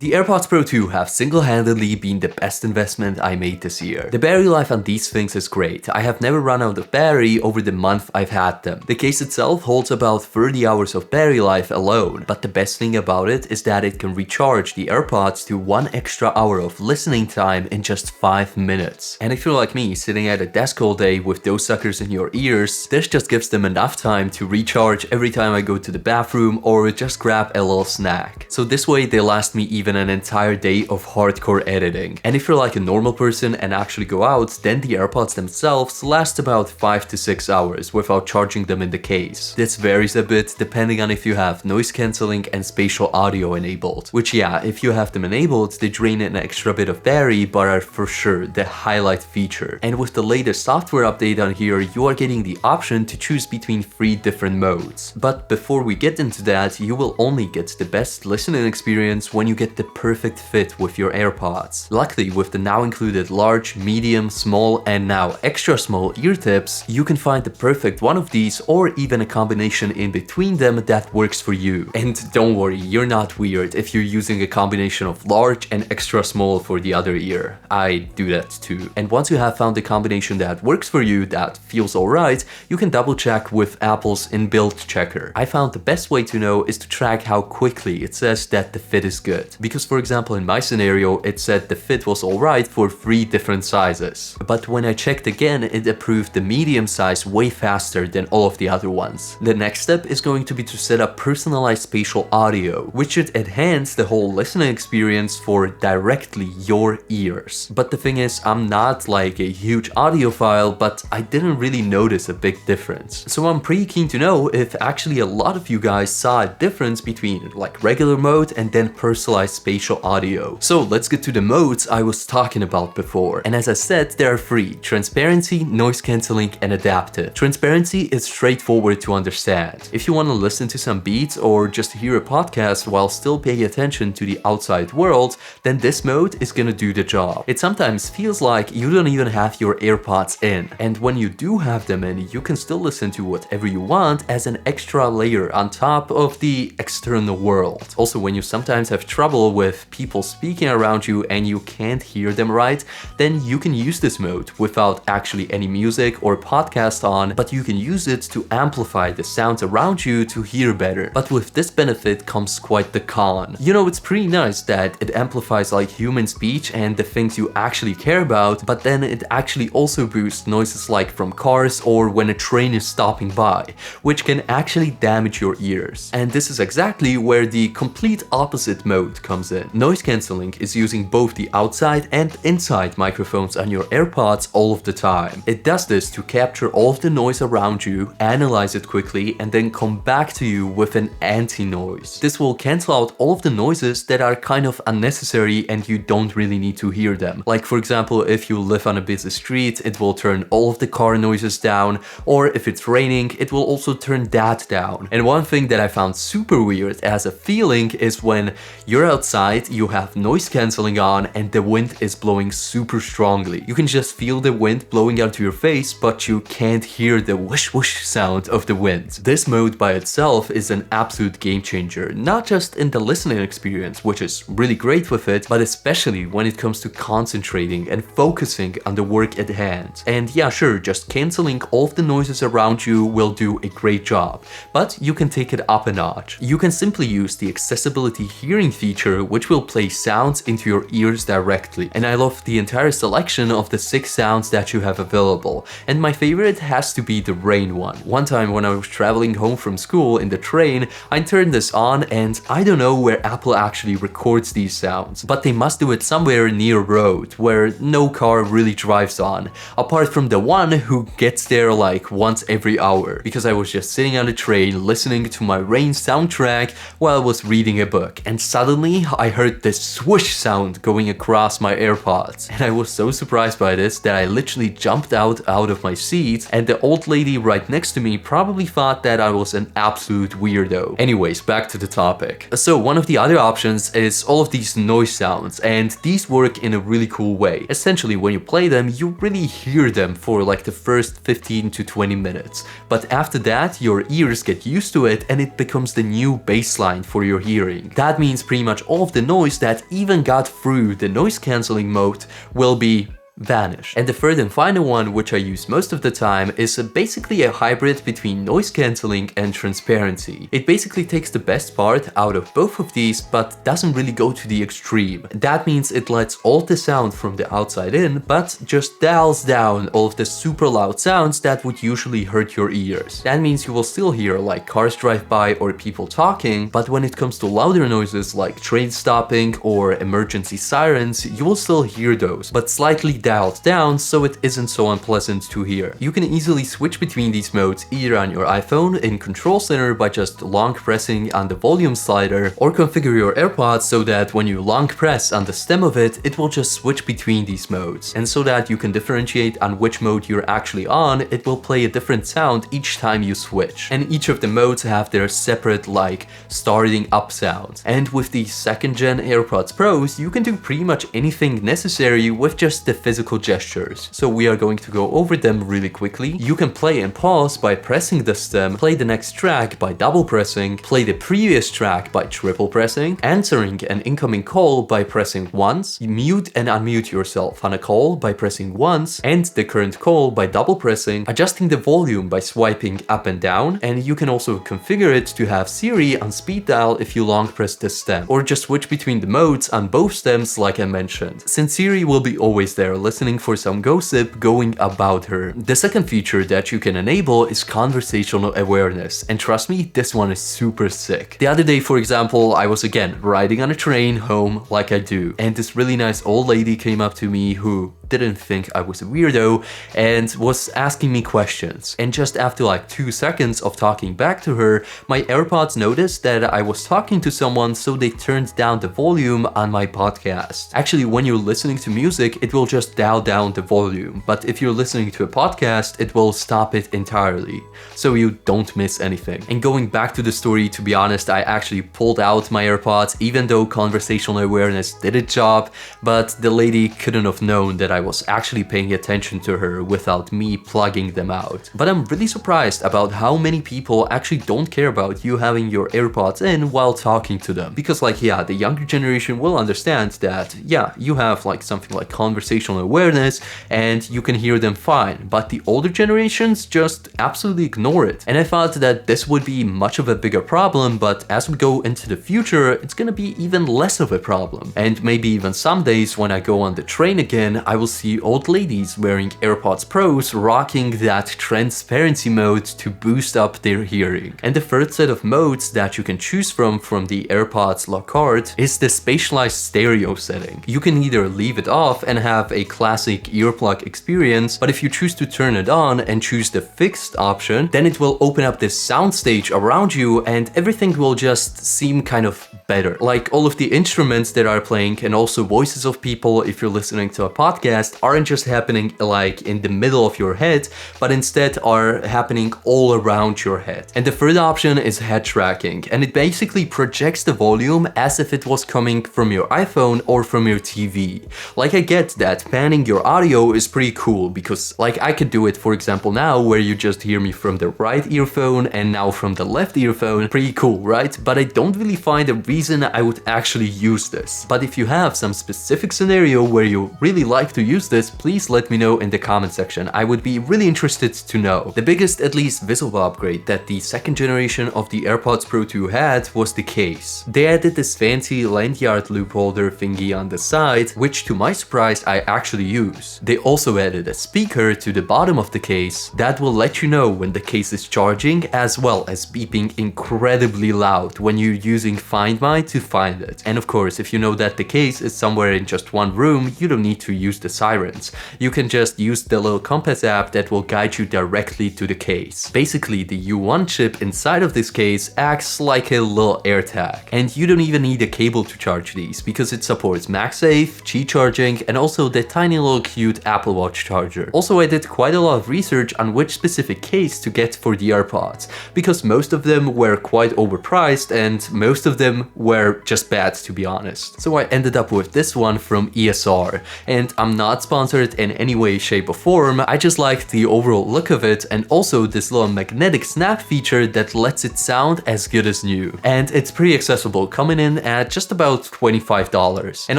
The AirPods Pro 2 have single-handedly been the best investment I made this year. The battery life on these things is great. I have never run out of battery over the month I've had them. The case itself holds about 30 hours of battery life alone, but the best thing about it is that it can recharge the AirPods to 1 extra hour of listening time in just 5 minutes. And if you're like me, sitting at a desk all day with those suckers in your ears, this just gives them enough time to recharge every time I go to the bathroom or just grab a little snack. So this way they last me even an entire day of hardcore editing. And if you're like a normal person and actually go out, then the AirPods themselves last about 5 to 6 hours without charging them in the case. This varies a bit depending on if you have noise cancelling and spatial audio enabled, which yeah, if you have them enabled, they drain an extra bit of battery but are for sure the highlight feature. And with the latest software update on here, you are getting the option to choose between 3 different modes. But before we get into that, you will only get the best listening experience when you get the perfect fit with your AirPods. Luckily, with the now included large, medium, small, and now extra small ear tips, you can find the perfect one of these or even a combination in between them that works for you. And don't worry, you're not weird if you're using a combination of large and extra small for the other ear. I do that too. And once you have found the combination that works for you, that feels alright, you can double check with Apple's inbuilt checker. I found the best way to know is to track how quickly it says that the fit is good. Because for example, in my scenario, it said the fit was alright for 3 different sizes. But when I checked again, it approved the medium size way faster than all of the other ones. The next step is going to be to set up personalized spatial audio, which should enhance the whole listening experience for directly your ears. But the thing is, I'm not like a huge audiophile, but I didn't really notice a big difference. So I'm pretty keen to know if actually a lot of you guys saw a difference between like regular mode and then personalized spatial audio. So let's get to the modes I was talking about before. And as I said, there are 3: transparency, noise cancelling, and adaptive. Transparency is straightforward to understand. If you want to listen to some beats or just hear a podcast while still paying attention to the outside world, then this mode is gonna do the job. It sometimes feels like you don't even have your AirPods in. And when you do have them in, you can still listen to whatever you want as an extra layer on top of the external world. Also, when you sometimes have trouble with people speaking around you and you can't hear them right, then you can use this mode without actually any music or podcast on, but you can use it to amplify the sounds around you to hear better. But with this benefit comes quite the con. You know, it's pretty nice that it amplifies like human speech and the things you actually care about, but then it actually also boosts noises like from cars or when a train is stopping by, which can actually damage your ears. And this is exactly where the complete opposite mode comes in. Noise cancelling is using both the outside and inside microphones on your AirPods all of the time. It does this to capture all of the noise around you, analyze it quickly, and then come back to you with an anti-noise. This will cancel out all of the noises that are kind of unnecessary and you don't really need to hear them. Like for example, if you live on a busy street, it will turn all of the car noises down, or if it's raining, it will also turn that down. And one thing that I found super weird as a feeling is when you're outside, you have noise cancelling on and the wind is blowing super strongly. You can just feel the wind blowing onto your face, but you can't hear the whoosh whoosh sound of the wind. This mode by itself is an absolute game changer, not just in the listening experience, which is really great with it, but especially when it comes to concentrating and focusing on the work at hand. And yeah, sure, just cancelling all of the noises around you will do a great job, but you can take it up a notch. You can simply use the accessibility hearing feature, which will play sounds into your ears directly. And I love the entire selection of the 6 sounds that you have available. And my favorite has to be the rain one. One time when I was traveling home from school in the train, I turned this on and I don't know where Apple actually records these sounds, but they must do it somewhere near a road where no car really drives on, apart from the one who gets there like once every hour, because I was just sitting on the train listening to my rain soundtrack while I was reading a book, and suddenly I heard this swoosh sound going across my AirPods, and I was so surprised by this that I literally jumped out of my seat, and the old lady right next to me probably thought that I was an absolute weirdo. Anyways, back to the topic. So one of the other options is all of these noise sounds, and these work in a really cool way. Essentially, when you play them, you really hear them for like the first 15 to 20 minutes, but after that your ears get used to it and it becomes the new baseline for your hearing. That means pretty much all of the noise that even got through the noise cancelling mode will be vanish. And the third and final one, which I use most of the time, is basically a hybrid between noise cancelling and transparency. It basically takes the best part out of both of these, but doesn't really go to the extreme. That means it lets all the sound from the outside in, but just dials down all of the super loud sounds that would usually hurt your ears. That means you will still hear like cars drive by or people talking, but when it comes to louder noises like train stopping or emergency sirens, you will still hear those, but slightly dialed down so it isn't so unpleasant to hear. You can easily switch between these modes either on your iPhone in Control Center by just long pressing on the volume slider, or configure your AirPods so that when you long press on the stem of it, it will just switch between these modes. And so that you can differentiate on which mode you're actually on, it will play a different sound each time you switch. And each of the modes have their separate like starting up sounds. And with the 2nd gen AirPods Pros, you can do pretty much anything necessary with just the physical gestures. So we are going to go over them really quickly. You can play and pause by pressing the stem, play the next track by double pressing, play the previous track by triple pressing, answering an incoming call by pressing once, mute and unmute yourself on a call by pressing once, and the current call by double pressing, adjusting the volume by swiping up and down, and you can also configure it to have Siri on speed dial if you long press the stem, or just switch between the modes on both stems like I mentioned, since Siri will be always there listening for some gossip going about her. The second feature that you can enable is Conversational Awareness, and trust me, this one is super sick. The other day, for example, I was again riding on a train home like I do, and this really nice old lady came up to me who didn't think I was a weirdo and was asking me questions. And just after like 2 seconds of talking back to her, my AirPods noticed that I was talking to someone, so they turned down the volume on my podcast. Actually, when you're listening to music, it will just dial down the volume, but if you're listening to a podcast, it will stop it entirely, so you don't miss anything. And going back to the story, to be honest, I actually pulled out my AirPods even though Conversational Awareness did its job, but the lady couldn't have known that I was actually paying attention to her without me plugging them out. But I'm really surprised about how many people actually don't care about you having your AirPods in while talking to them. Because like, yeah, the younger generation will understand that, yeah, you have like something like conversational awareness and you can hear them fine, but the older generations just absolutely ignore it. And I thought that this would be much of a bigger problem, but as we go into the future, it's gonna be even less of a problem. And maybe even some days when I go on the train again, I will see old ladies wearing AirPods Pros rocking that transparency mode to boost up their hearing. And the third set of modes that you can choose from the AirPods la carte is the spatialized stereo setting. You can either leave it off and have a classic earplug experience, but if you choose to turn it on and choose the fixed option, then it will open up this soundstage around you and everything will just seem kind of better. Like all of the instruments that are playing and also voices of people, if you're listening to a podcast, aren't just happening like in the middle of your head, but instead are happening all around your head. And the third option is head tracking, and it basically projects the volume as if it was coming from your iPhone or from your TV. Like I get that panning your audio is pretty cool because like I could do it for example now where you just hear me from the right earphone and now from the left earphone. Pretty cool, right? But I don't really find a reason I would actually use this. But if you have some specific scenario where you really like to use this, please let me know in the comment section. I would be really interested to know. The biggest, at least visual upgrade that the 2nd generation of the AirPods Pro 2 had was the case. They added this fancy lanyard loop holder thingy on the side, which to my surprise I actually use. They also added a speaker to the bottom of the case that will let you know when the case is charging, as well as beeping incredibly loud when you're using Find My to find it. And of course, if you know that the case is somewhere in just one room, you don't need to use the sirens. You can just use the little compass app that will guide you directly to the case. Basically, the U1 chip inside of this case acts like a little AirTag, and you don't even need a cable to charge these because it supports MagSafe, Qi charging, and also the tiny little cute Apple Watch charger. Also, I did quite a lot of research on which specific case to get for the AirPods, because most of them were quite overpriced and most of them were just bad, to be honest. So I ended up with this one from ESR, and I'm not sponsored in any way, shape or form, I just like the overall look of it and also this little magnetic snap feature that lets it sound as good as new. And it's pretty accessible, coming in at just about $25. And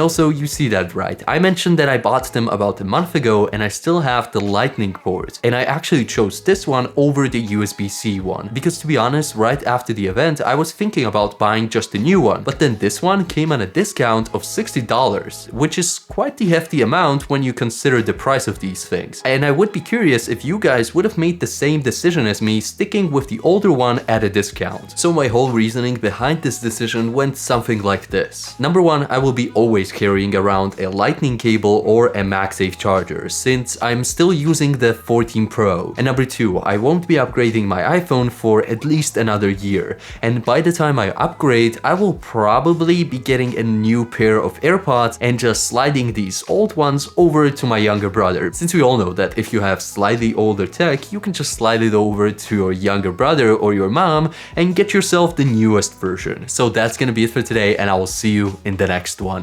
also you see that right, I mentioned that I bought them about a month ago and I still have the lightning port. And I actually chose this one over the USB-C one, because to be honest, right after the event, I was thinking about buying just a new one, but then this one came on a discount of $60, which is quite the hefty amount when you consider the price of these things. And I would be curious if you guys would have made the same decision as me, sticking with the older one at a discount. So my whole reasoning behind this decision went something like this. Number one, I will be always carrying around a lightning cable or a MagSafe charger, since I'm still using the 14 Pro. And number two, I won't be upgrading my iPhone for at least another year. And by the time I upgrade, I will probably be getting a new pair of AirPods and just sliding these old ones over to my younger brother. Since we all know that if you have slightly older tech, you can just slide it over to your younger brother or your mom and get yourself the newest version. So that's gonna be it for today, and I will see you in the next one.